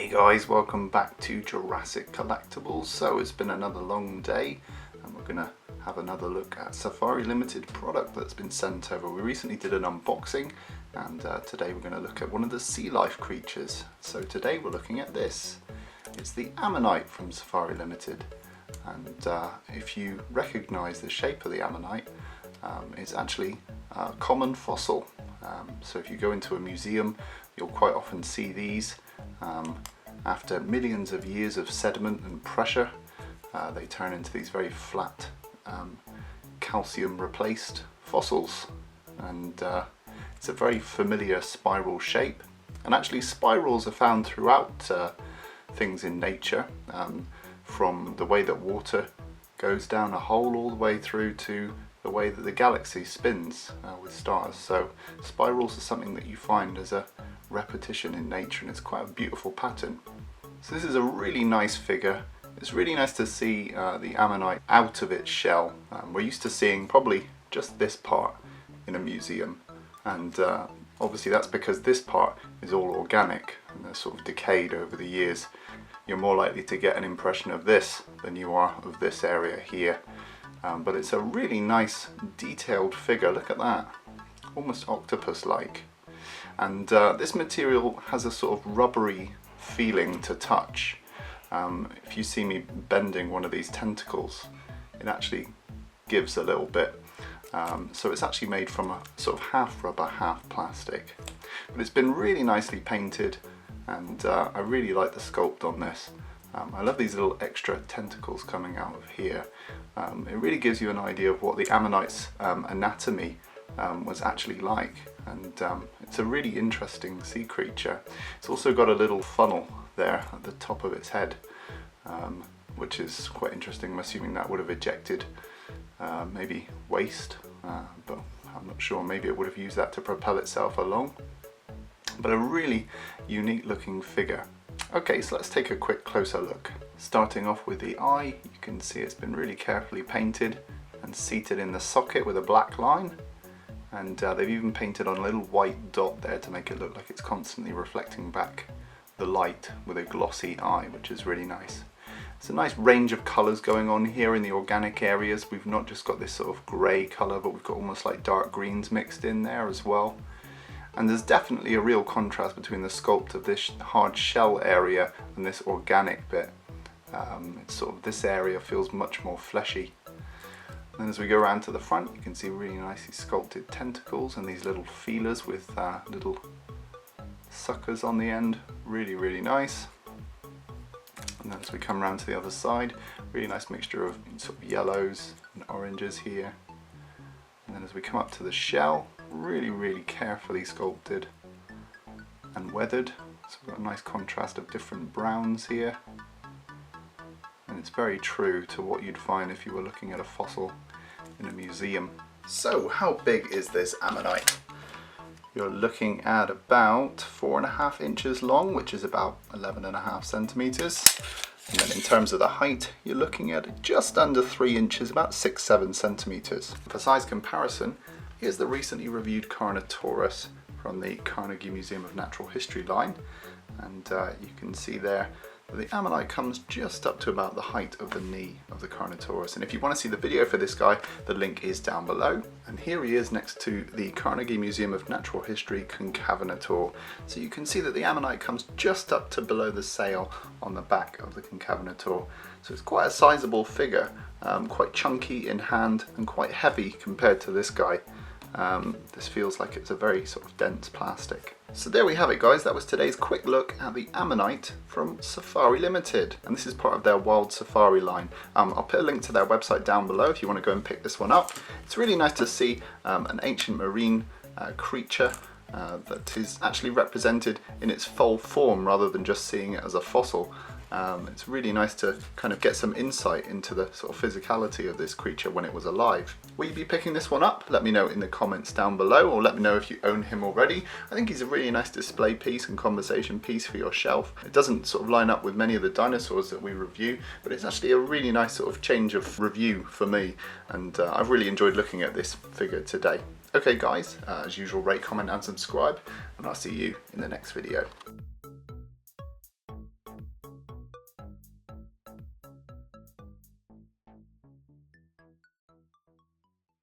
Hey guys, welcome back to Jurassic Collectibles. So it's been another long day and we're gonna have another look at Safari Ltd product that's been sent over. We recently did an unboxing and today we're gonna look at one of the sea life creatures. So today we're looking at this. It's the Ammonite from Safari Ltd. And if you recognize the shape of the Ammonite, it's actually a common fossil. So if you go into a museum, you'll quite often see these. After millions of years of sediment and pressure, they turn into these very flat, calcium replaced fossils, and it's a very familiar spiral shape. And actually spirals are found throughout things in nature, from the way that water goes down a hole all the way through to the way that the galaxy spins with stars. So spirals are something that you find as a repetition in nature, and it's quite a beautiful pattern. So this is a really nice figure. It's really nice to see the Ammonite out of its shell. We're used to seeing probably just this part in a museum, and obviously that's because this part is all organic and they're sort of decayed over the years. You're more likely to get an impression of this than you are of this area here. But it's a really nice detailed figure. Look at that, almost octopus-like. And this material has a sort of rubbery feeling to touch. If you see me bending one of these tentacles, it actually gives a little bit. So it's actually made from a sort of half rubber, half plastic. But it's been really nicely painted, and I really like the sculpt on this. I love these little extra tentacles coming out of here. It really gives you an idea of what the Ammonite's anatomy was actually like, and it's a really interesting sea creature. It's also got a little funnel there at the top of its head, which is quite interesting. I'm assuming that would have ejected maybe waste, but I'm not sure. Maybe it would have used that to propel itself along. But a really unique looking figure. Okay, so let's take a quick closer look. Starting off with the eye, you can see it's been really carefully painted and seated in the socket with a black line. And they've even painted on a little white dot there to make it look like it's constantly reflecting back the light with a glossy eye, which is really nice. It's a nice range of colours going on here in the organic areas. We've not just got this sort of grey colour, but we've got almost like dark greens mixed in there as well. And there's definitely a real contrast between the sculpt of this hard shell area and this organic bit. It's sort of, this area feels much more fleshy. And then as we go around to the front, you can see really nicely sculpted tentacles and these little feelers with little suckers on the end. Really, really nice. And then as we come around to the other side, really nice mixture of sort of yellows and oranges here. And then as we come up to the shell, really, really carefully sculpted and weathered. So we've got a nice contrast of different browns here. And it's very true to what you'd find if you were looking at a fossil in a museum. So how big is this Ammonite? You're looking at about 4.5 inches long, which is about 11.5 centimeters. And then in terms of the height, you're looking at just under 3 inches, about 6-7 centimeters. For size comparison, here's the recently reviewed Carnotaurus from the Carnegie Museum of Natural History line. And you can see there the Ammonite comes just up to about the height of the knee of the Carnotaurus. And if you want to see the video for this guy, the link is down below. And here he is next to the Carnegie Museum of Natural History Concavenator. So you can see that the Ammonite comes just up to below the sail on the back of the Concavenator. So it's quite a sizable figure, quite chunky in hand and quite heavy compared to this guy. This feels like it's a very sort of dense plastic. So there we have it, guys. That was today's quick look at the Ammonite from Safari Ltd. And this is part of their Wild Safari line. I'll put a link to their website down below if you want to go and pick this one up. It's really nice to see an ancient marine creature that is actually represented in its full form rather than just seeing it as a fossil. It's really nice to kind of get some insight into the sort of physicality of this creature when it was alive. Will you be picking this one up? Let me know in the comments down below, or let me know if you own him already. I think he's a really nice display piece and conversation piece for your shelf. It doesn't sort of line up with many of the dinosaurs that we review, but it's actually a really nice sort of change of review for me, and I've really enjoyed looking at this figure today. Okay guys, as usual, rate, comment and subscribe, and I'll see you in the next video.